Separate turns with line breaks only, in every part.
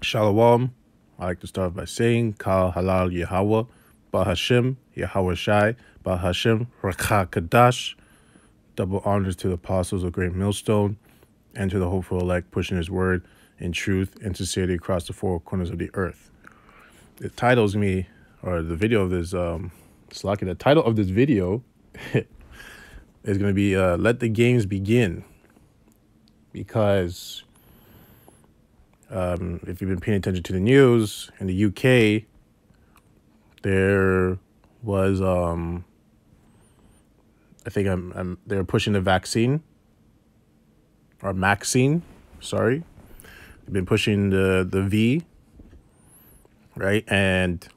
Shalom. I like to start by saying Kal Halal Yahweh, Bahashim, Yahweh Shai, Bahashim, Rakha Kadash. Double honors to the apostles of Great Millstone and to the hopeful elect pushing his word in truth and sincerity across the four corners of the earth. It titles me, or the video of this, Slaki, the title of this video is going to be Let the Games Begin. Because if you've been paying attention to the news, in the UK, there was, I think they were pushing the vaccine, or Maxine, sorry. They've been pushing the V, right? And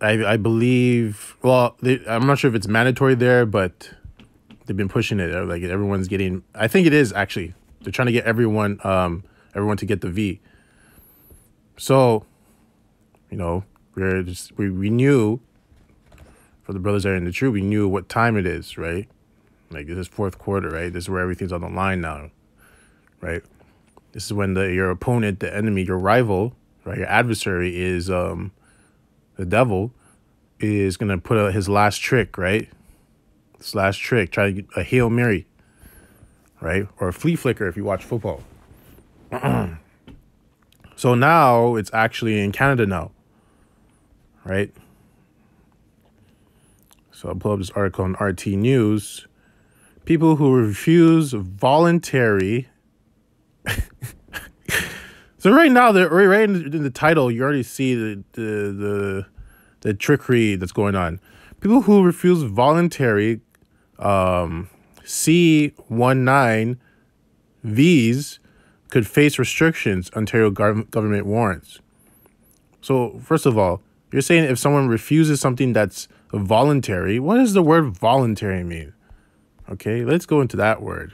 I believe, well, I'm not sure if it's mandatory there, but they've been pushing it. Like everyone's getting, I think it is actually. They're trying to get everyone to get the V. So, you know, we knew, for the brothers that are in the truth, we knew what time it is, right? Like this is fourth quarter, right? This is where everything's on the line now, right? This is when your opponent, the enemy, your rival, right, your adversary is the devil, is gonna put out his last trick, right? This last trick, try to get a Hail Mary, right? Or a flea flicker if you watch football. So now it's actually in Canada now, right? So I'll pull up this article on RT News. People who refuse voluntary. So right now, they're right in the title. You already see the trickery that's going on. People who refuse voluntary C19 Vs could face restrictions, Ontario government warns. So first of all, you're saying if someone refuses something that's voluntary, what does the word voluntary mean? Okay, let's go into that word.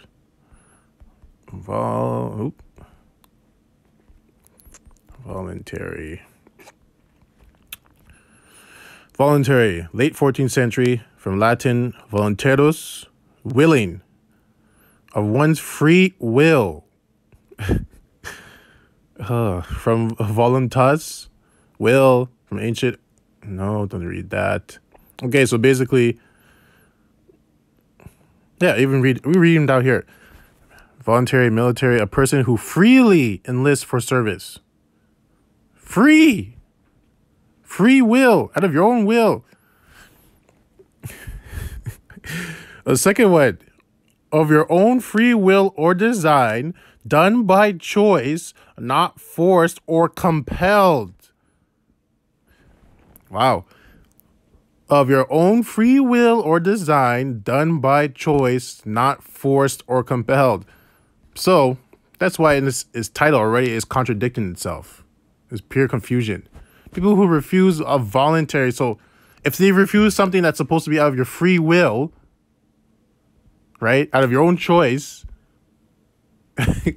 Voluntary. Voluntary, late 14th century, from Latin voluntarus, willing, of one's free will. From voluntas, will, from ancient. No, don't read that. Okay, so basically, yeah, we read them down here. Voluntary, military, a person who freely enlists for service. Free will, out of your own will. A second one, of your own free will or design, done by choice, not forced or compelled. Wow. Of your own free will or design, done by choice, not forced or compelled. So that's why in this title already is contradicting itself. It's pure confusion. People who refuse a voluntary, so if they refuse something that's supposed to be out of your free will, right, out of your own choice, they're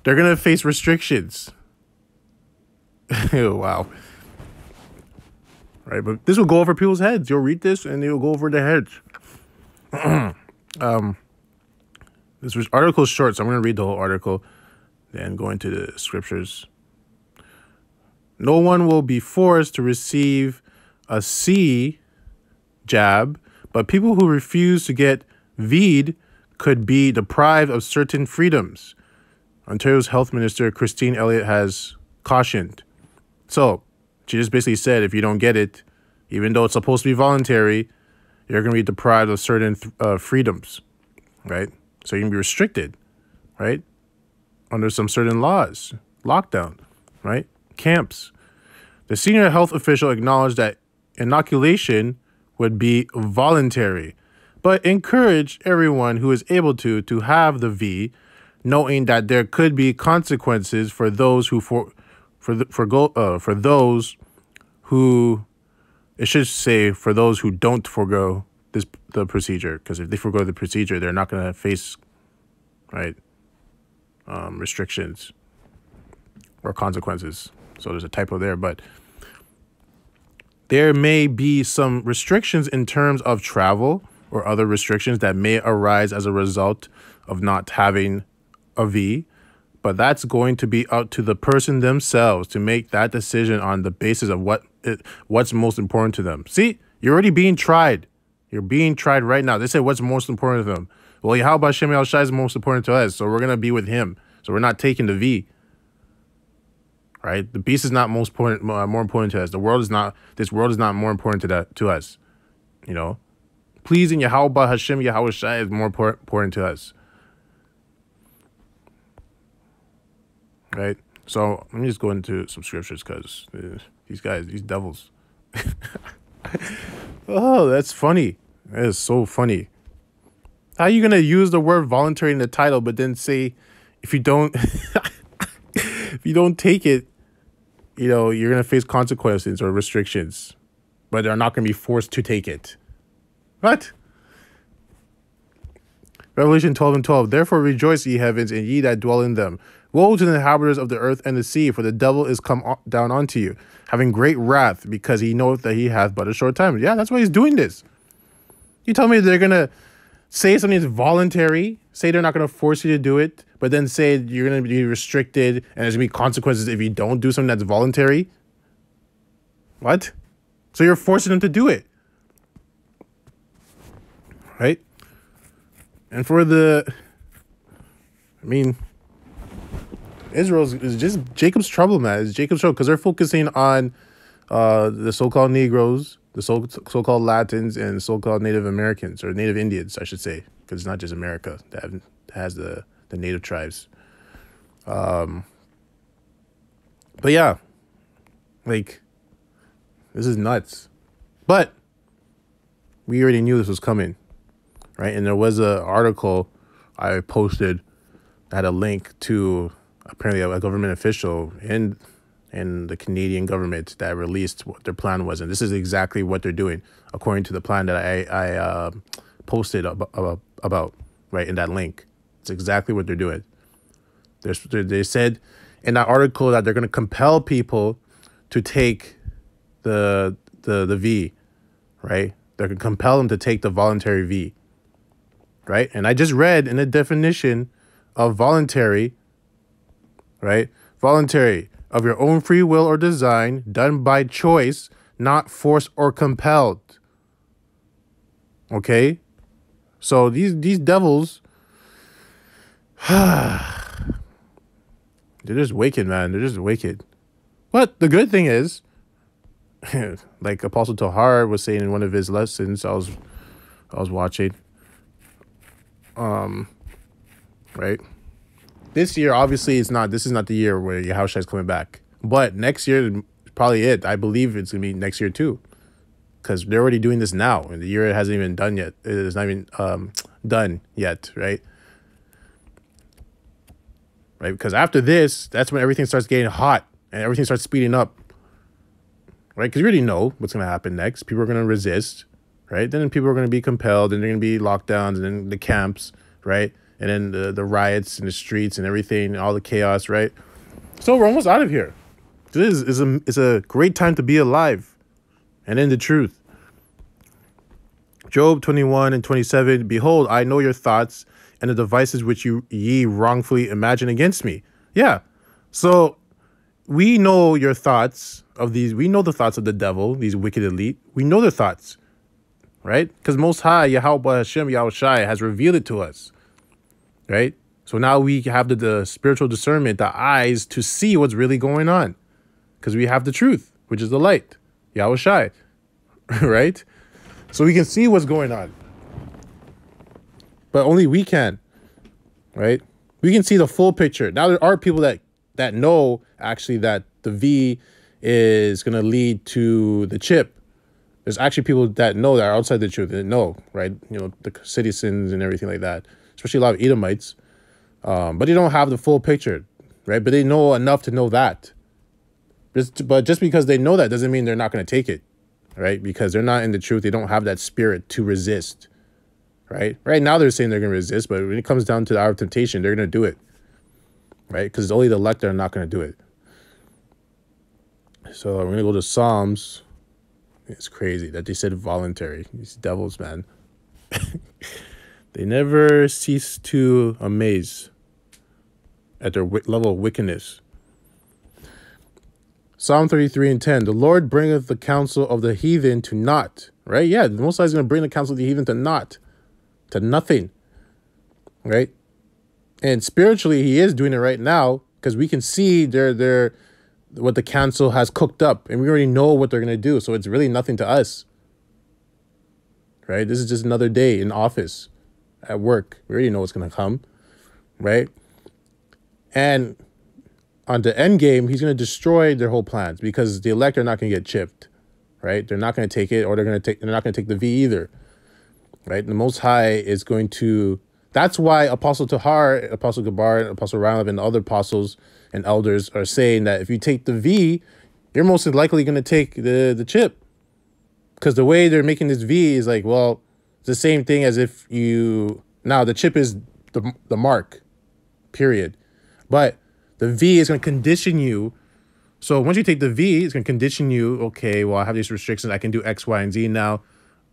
going to face restrictions. Wow. Right, but this will go over people's heads. You'll read this and it'll go over their heads. This article is short, so I'm going to read the whole article, then go into the scriptures. No one will be forced to receive a C jab, but people who refuse to get V'd could be deprived of certain freedoms. Ontario's Health Minister Christine Elliott has cautioned. So she just basically said if you don't get it, even though it's supposed to be voluntary, you're going to be deprived of certain freedoms, right? So you can be restricted, right? Under some certain laws, lockdown, right? Camps. The senior health official acknowledged that inoculation would be voluntary, but encouraged everyone who is able to have the V, noting that there could be consequences for those who for those who, it should say for those who don't forego the procedure, because if they forego the procedure, they're not going to face, right, restrictions or consequences. So there's a typo there, but there may be some restrictions in terms of travel or other restrictions that may arise as a result of not having a V, but that's going to be up to the person themselves to make that decision on the basis of what's most important to them. See, you're already being tried. You're being tried right now. They say what's most important to them. Well, how about Shem Yahushai is most important to us, so we're going to be with him. So we're not taking the V. Right? The beast is not more important to us. This world is not more important to us. You know? Pleasing Yahweh Hashem Yahushai is more important to us. Right? So let me just go into some scriptures because these guys, these devils. Oh, that's funny. That is so funny. How are you going to use the word voluntary in the title, but then say if you don't if you don't take it, you know, you're going to face consequences or restrictions, but they're not going to be forced to take it. What? Revelation 12:12. Therefore rejoice, ye heavens, and ye that dwell in them. Woe to the inhabitants of the earth and the sea, for the devil is come down unto you, having great wrath, because he knoweth that he hath but a short time. Yeah, that's why he's doing this. You tell me they're going to say something is voluntary, say they're not going to force you to do it, but then say you're going to be restricted and there's going to be consequences if you don't do something that's voluntary? What? So you're forcing them to do it. Right? And for Israel is just Jacob's trouble, man. It's Jacob's trouble because they're focusing on the so-called Negroes, the so-called Latins, and so-called Native Americans, or Native Indians, I should say, because it's not just America that has the native tribes. But yeah, like, this is nuts. But we already knew this was coming, right? And there was an article I posted that had a link to apparently a government official in the Canadian government that released what their plan was. And this is exactly what they're doing, according to the plan that I posted about, right, in that link. It's exactly what they're doing. They said in that article that they're going to compel people to take the V, right? They're going to compel them to take the voluntary V, right? And I just read in the definition of voluntary, right? Voluntary, of your own free will or design, done by choice, not forced or compelled. Okay? So these devils, they're just wicked, man. They're just wicked. But the good thing is, like Apostle Tahar was saying in one of his lessons I was watching, right? This year, obviously, this is not the year where Yahushua is coming back. But next year is probably it. I believe it's going to be next year too. Because they're already doing this now. And the year hasn't even done yet. It's not even done yet, right? Right? Because after this, that's when everything starts getting hot. And everything starts speeding up. Right? Because you already know what's going to happen next. People are going to resist. Right? Then people are going to be compelled. And they're going to be lockdowns. And then the camps. Right? And then the riots in the streets and everything, all the chaos, right? So we're almost out of here. This is a great time to be alive and in the truth. Job 21:27, behold, I know your thoughts and the devices which ye wrongfully imagine against me. Yeah. So we know your thoughts of these. We know the thoughts of the devil, these wicked elite. We know their thoughts, right? Because Most High, Yahweh Hashem Yahushai, has revealed it to us. Right? So now we have the spiritual discernment, the eyes to see what's really going on. Because we have the truth, which is the light. Yahushai. Right? So we can see what's going on. But only we can. Right? We can see the full picture. Now there are people that know actually that the V is going to lead to the chip. There's actually people that know that are outside the truth that know, right? You know, the citizens and everything like that. Especially a lot of Edomites, but they don't have the full picture, right? But they know enough to know that. But just because they know that doesn't mean they're not going to take it, right? Because they're not in the truth. They don't have that spirit to resist, right? Right now they're saying they're going to resist, but when it comes down to the hour of temptation, they're going to do it, right? Because it's only the elect that are not going to do it. So we're going to go to Psalms. It's crazy that they said voluntary. These devils, man. They never cease to amaze. at their level of wickedness. Psalm 33 and 10, the Lord bringeth the counsel of the heathen to naught, right? Yeah, the Most High is going to bring the counsel of the heathen to naught, to nothing, right? And spiritually, he is doing it right now because we can see what the council has cooked up, and we already know what they're going to do. So it's really nothing to us, right? This is just another day in office, at work. We already know what's going to come, right? And on the end game, he's going to destroy their whole plans because the elect are not going to get chipped, right? They're not going to take it, or they're not going to take the V either, right? The Most High is going to. That's why Apostle Tahar, Apostle Gabar, Apostle Ranav, and other apostles and elders are saying that if you take the V, you're most likely going to take the chip, because the way they're making this V is like, well, it's the same thing as if you. Now the chip is the mark, period, but the V is going to condition you. So once you take the V, it's going to condition you. Okay, well, I have these restrictions. I can do X, Y, and Z now.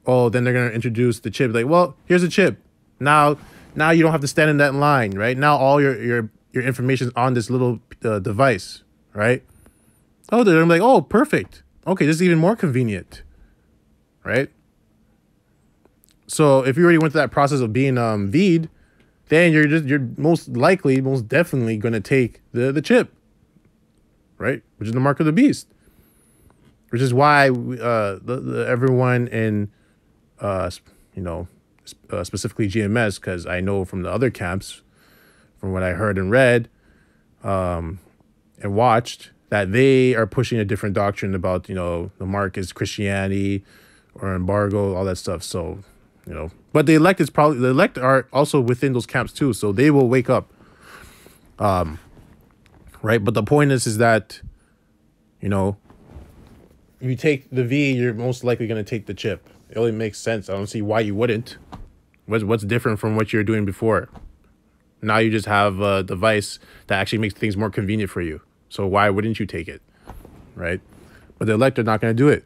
Oh, then they're going to introduce the chip. Like, well, here's a chip. Now you don't have to stand in that line, right? Now all your information is on this little device, right? Oh, they're like, oh, perfect. Okay, this is even more convenient, right? So if you already went through that process of being V'd, then you're most definitely going to take the chip, right? Which is the mark of the beast. Which is why everyone in, specifically GMS, because I know from the other camps, from what I heard and read, and watched, that they are pushing a different doctrine about, the mark is Christianity or embargo, all that stuff. So, but the elect are also within those camps too, so they will wake up. Right? But the point is that, if you take the V, you're most likely going to take the chip. It only makes sense. I don't see why you wouldn't. What's different from what you're doing before? Now you just have a device that actually makes things more convenient for you. So why wouldn't you take it? Right? But the elect are not going to do it.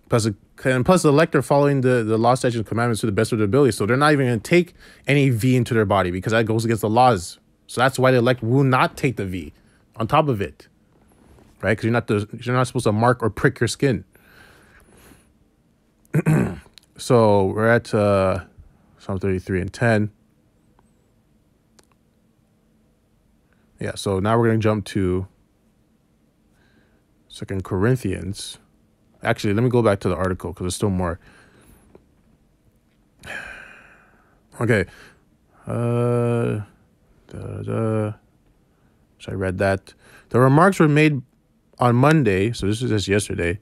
Plus the elect are following the law, statutes, and commandments to the best of their ability. So they're not even going to take any V into their body because that goes against the laws. So that's why the elect will not take the V on top of it. Right? Because you're not supposed to mark or prick your skin. So we're at Psalm 33 and 10. Yeah, so now we're going to jump to 2 Corinthians. Actually, let me go back to the article because there's still more. Okay. So I read that. The remarks were made on Monday, so this is just yesterday,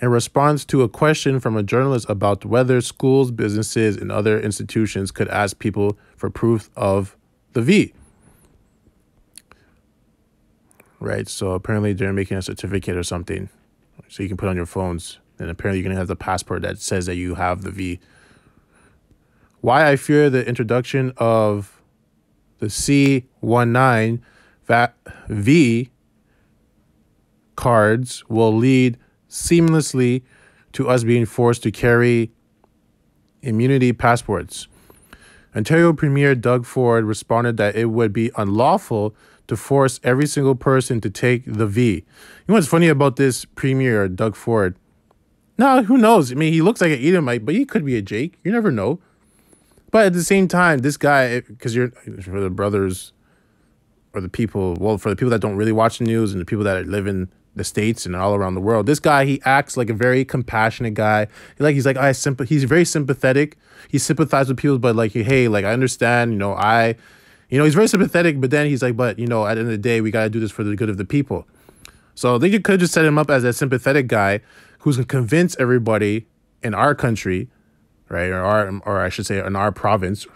in response to a question from a journalist about whether schools, businesses, and other institutions could ask people for proof of the V. Right, so apparently they're making a certificate or something, so you can put on your phones, and apparently you're going to have the passport that says that you have the V. Why I fear the introduction of the C19 V cards will lead seamlessly to us being forced to carry immunity passports. Ontario Premier Doug Ford responded that it would be unlawful to force every single person to take the V. You know what's funny about this Premier, Doug Ford? No, who knows? I mean, he looks like an Edomite, but he could be a Jake. You never know. But at the same time, this guy, because you're, for the brothers or the people, well, for the people that don't really watch the news and the people that live in the States and all around the world, this guy, he acts like a very compassionate guy. He's very sympathetic. He sympathizes with people, but like, hey, like, I understand, he's very sympathetic, but then he's like, but, at the end of the day, we got to do this for the good of the people. So they could just set him up as a sympathetic guy who's going to convince everybody in our country, right, or I should say in our province,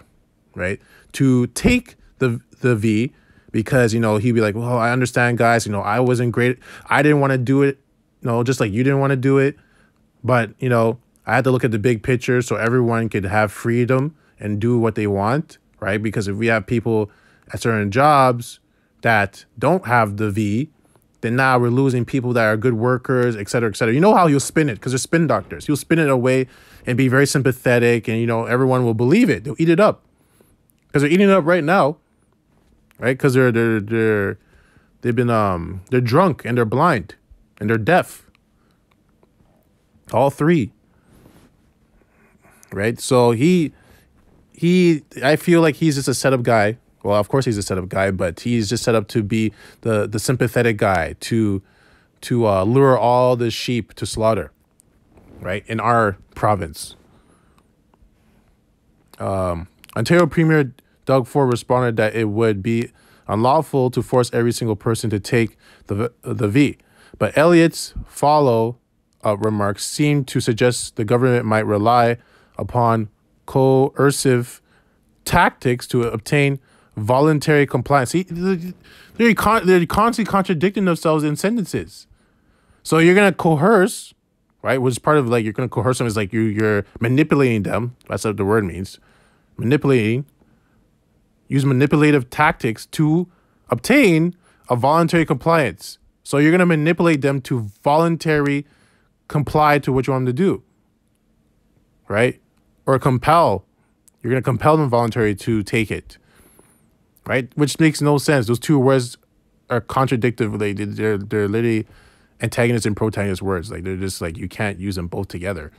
right, to take the V, because, he'd be like, well, I understand, guys, I wasn't great. I didn't want to do it, just like you didn't want to do it. But, I had to look at the big picture so everyone could have freedom and do what they want, right? Because if we have people at certain jobs that don't have the V, then now we're losing people that are good workers, et cetera, et cetera. You know how he'll spin it, because they're spin doctors. He'll spin it away and be very sympathetic, and, everyone will believe it. They'll eat it up, because they're eating it up right now, right? Because they're drunk and they're blind and they're deaf. All three, right? So I feel like he's just a setup guy. Well, of course he's a setup guy, but he's just set up to be the sympathetic guy to lure all the sheep to slaughter, right? In our province. Ontario Premier Doug Ford responded that it would be unlawful to force every single person to take the V. But Elliott's follow-up remarks seemed to suggest the government might rely upon coercive tactics to obtain voluntary compliance. See, they're constantly contradicting themselves in sentences. So you're going to coerce, right? Which is part of like, you're going to coerce them is like you're manipulating them. That's what the word means. Manipulating. Use manipulative tactics to obtain a voluntary compliance. So you're going to manipulate them to voluntarily comply to what you want them to do, right? Or compel. You're going to compel them voluntarily to take it, right? Which makes no sense. Those two words are contradictory. They're literally antagonist and protagonist words. Like they're just like, you can't use them both together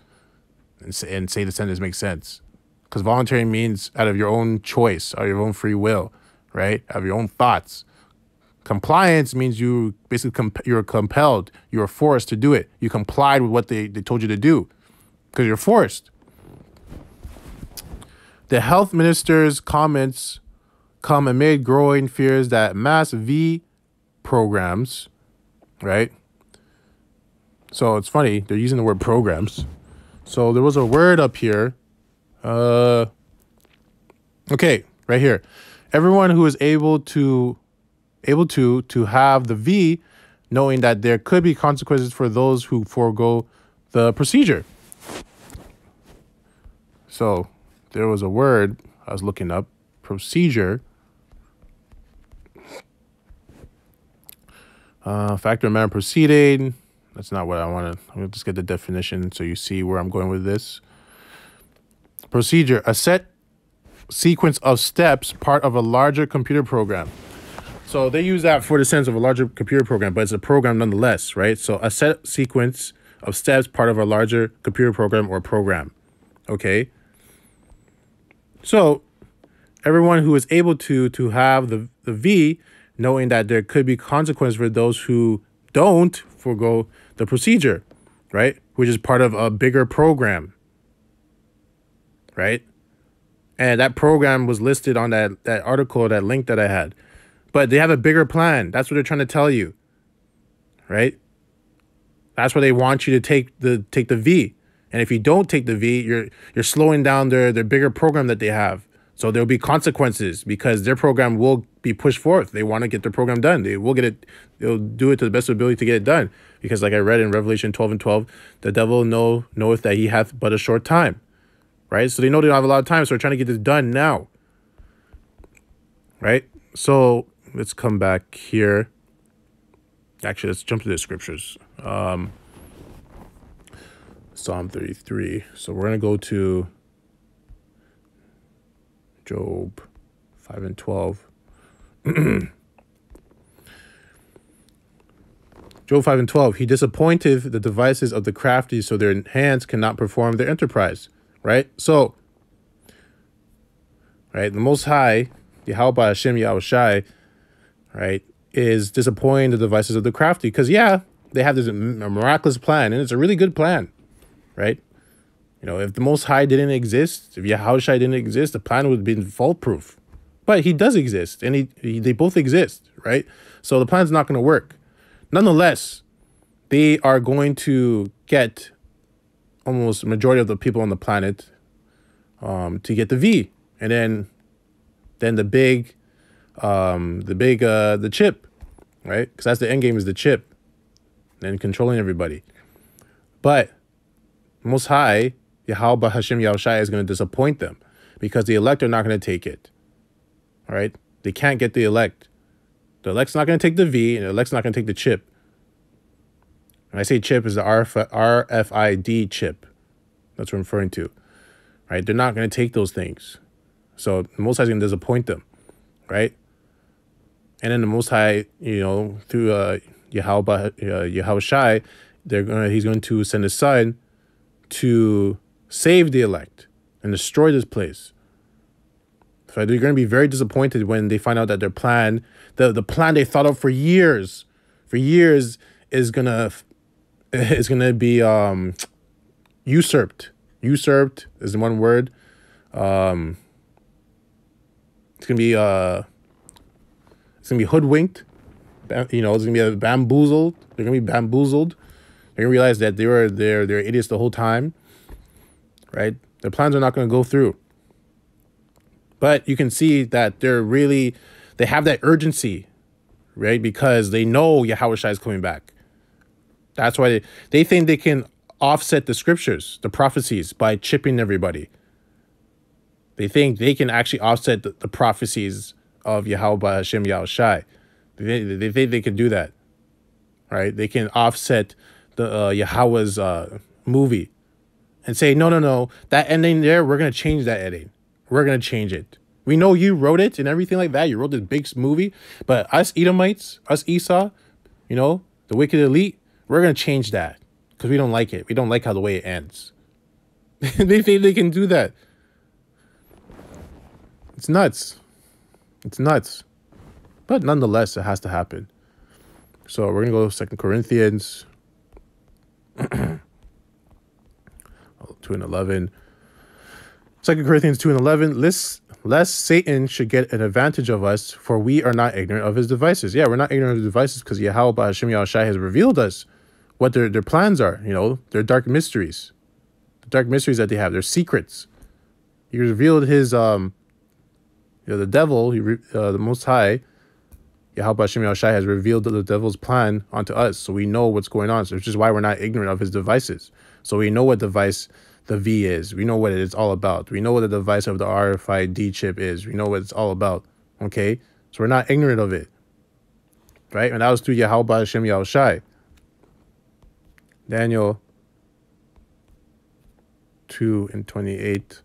and say the sentence makes sense. Because voluntary means out of your own choice, out of your own free will, right? Out of your own thoughts. Compliance means you basically you're compelled, you're forced to do it. You complied with what they told you to do because you're forced. The health minister's comments come amid growing fears that mass V programs, right? So it's funny, they're using the word programs. So there was a word up here. Okay, right here. Everyone who is able to have the V, knowing that there could be consequences for those who forego the procedure. So there was a word I was looking up, procedure. Factor and manner proceeding. That's not what I want to. I'm going to just get the definition so you see where I'm going with this. Procedure, a set sequence of steps, part of a larger computer program. So they use that for the sense of a larger computer program, but it's a program nonetheless, right? So a set sequence of steps, part of a larger computer program or program, okay? So everyone who is able to have the V, knowing that there could be consequences for those who don't forego the procedure, right? Which is part of a bigger program, right? And that program was listed on that article, that link that I had. But they have a bigger plan. That's what they're trying to tell you, right? That's why they want you to take the V. And if you don't take the V, you're slowing down their bigger program that they have. So there'll be consequences because their program will be pushed forth. They want to get their program done. They will get it. They'll do it to the best of ability to get it done. Because like I read in Revelation 12:12, the devil knoweth that he hath but a short time. Right? So they know they don't have a lot of time. So they're trying to get this done now. Right? So let's come back here. Actually, let's jump to the scriptures. Psalm 33. So we're going to go to Job 5 and 12. Job 5 and 12. He disappointed the devices of the crafty so their hands cannot perform their enterprise. Right? So, right, the Most High, Yahweh Hashem Yahushai, right, is disappointing the devices of the crafty. Because, yeah, they have this miraculous plan, and it's a really good plan, right? You know, if the Most High didn't exist, if Yahushai didn't exist, the plan would have been fault-proof. But he does exist, and they both exist, right? So the plan's not going to work. Nonetheless, they are going to get almost majority of the people on the planet to get the V, and then the chip, right? Because that's the end game, is the chip and controlling everybody. But Most High, Yahweh Hashem Yahushai, is going to disappoint them because the elect are not going to take it. All right? They can't get the elect. The elect's not going to take the V, and the elect's not going to take the chip. When I say chip, is the RFID chip. That's what I'm referring to. Right? They're not going to take those things. So Most High is going to disappoint them. Right? And then the Most High, through Yahweh Shai, he's going to send his son to save the elect and destroy this place. So they're going to be very disappointed when they find out that their plan, the plan they thought of for years, is gonna be usurped. Usurped is the one word. It's gonna be hoodwinked. It's gonna be bamboozled. They're gonna be bamboozled. They're gonna realize that they're idiots the whole time, right? Their plans are not gonna go through. But you can see that they have that urgency, right? Because they know Yahweh Shai is coming back. That's why they think they can offset the scriptures, the prophecies, by chipping everybody. They think they can actually offset the prophecies of Yahweh Hashem Yahweh Shai. They think they can do that, right? They can offset the Yahweh's movie and say, no, that ending there, we're going to change that ending. We're going to change it. We know you wrote it and everything like that. You wrote this big movie. But us Edomites, us Esau, the wicked elite, we're going to change that because we don't like it. We don't like how the way it ends. They think they can do that. It's nuts. It's nuts. But nonetheless, it has to happen. So we're going to go to 2 Corinthians 2:11. 2 Corinthians 2:11, lest Satan should get an advantage of us, for we are not ignorant of his devices. Yeah, we're not ignorant of the devices because Yahweh Hashem Yahweh Shai has revealed us what their plans are, their dark mysteries. The dark mysteries that they have, their secrets. He revealed his, the devil, the Most High, Yahweh Hashem Yahweh Shai has revealed the devil's plan onto us, so we know what's going on. So which is why we're not ignorant of his devices. So we know what device the V is. We know what it's all about. We know what the device of the RFID chip is. We know what it's all about. Okay? So we're not ignorant of it. Right? And that was through Yahweh Hashem Yahweh Shai. Daniel 2:28.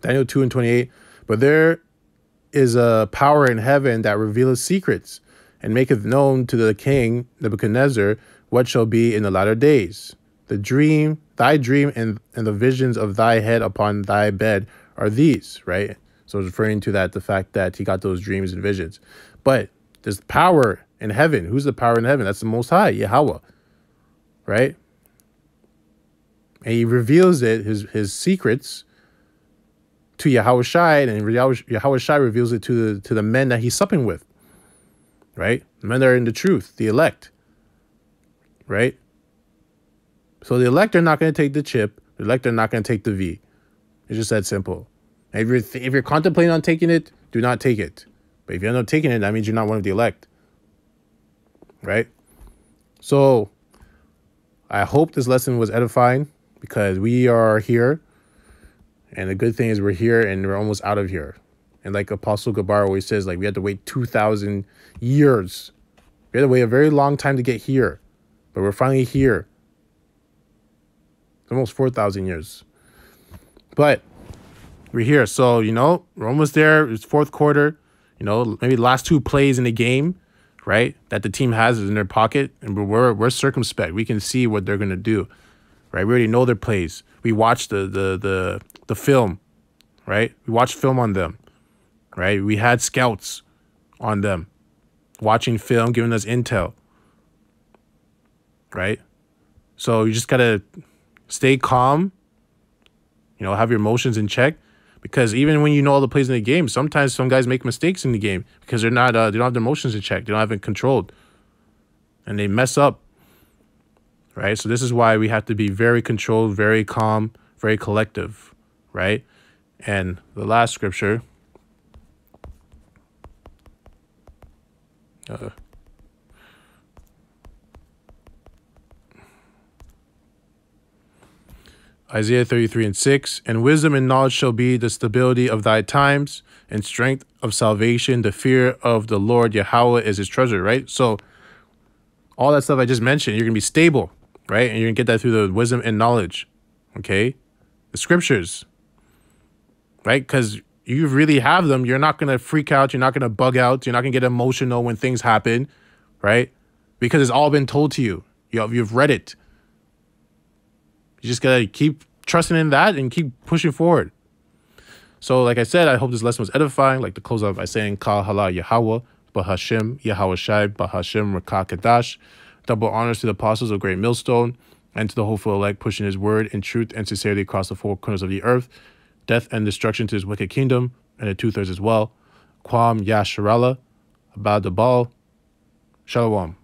Daniel 2:28. But there is a power in heaven that revealeth secrets, and maketh known to the king Nebuchadnezzar what shall be in the latter days. Thy dream, and the visions of thy head upon thy bed are these, right? So it's referring to the fact that he got those dreams and visions. But there's power in heaven. Who's the power in heaven? That's the Most High, Yahweh, right? And he reveals his secrets to Yahweh Shai, and Yahweh Shai reveals it to the men that he's supping with, right? The men that are in the truth, the elect, right? So the elect are not going to take the chip. The elect are not going to take the V. It's just that simple. And if you're contemplating on taking it, do not take it. But if you end up taking it, that means you're not one of the elect, right? So I hope this lesson was edifying, because we are here. And the good thing is we're here and we're almost out of here. And like Apostle Gabar always says, we had to wait 2,000 years. We had to wait a very long time to get here. But we're finally here. It's almost 4,000 years. But we're here. So, we're almost there. It's fourth quarter. Maybe the last two plays in the game, right, that the team has is in their pocket. And we're circumspect. We can see what they're going to do, right? We already know their plays. We watched the film, right? We watched film on them, right? We had scouts on them watching film, giving us intel, right? So you just got to stay calm, have your emotions in check, because even when you know all the plays in the game, sometimes some guys make mistakes in the game because they don't have their emotions in check. They don't have it controlled and they mess up, right? So this is why we have to be very controlled, very calm, very collective, right? And the last scripture, Isaiah 33:6, and wisdom and knowledge shall be the stability of thy times, and strength of salvation. The fear of the Lord Yahweh is his treasure, right? So all that stuff I just mentioned, you're going to be stable, right? And you're going to get that through the wisdom and knowledge, okay? The scriptures, right? Because you really have them, you're not going to freak out. You're not going to bug out. You're not going to get emotional when things happen, right? Because it's all been told to you. You've read it. You just got to keep trusting in that and keep pushing forward. So like I said, I hope this lesson was edifying. Like to close out by saying, Kal Hala Yahweh, Bahashem, Yahweh Shai, Bahashem, Rakah Kadash. Double honors to the apostles of Great Millstone and to the hopeful elect pushing his word in truth and sincerity across the four corners of the earth. Death and destruction to his wicked kingdom and the two-thirds as well. Kwam Yasharala, Abad Abal, Shalom.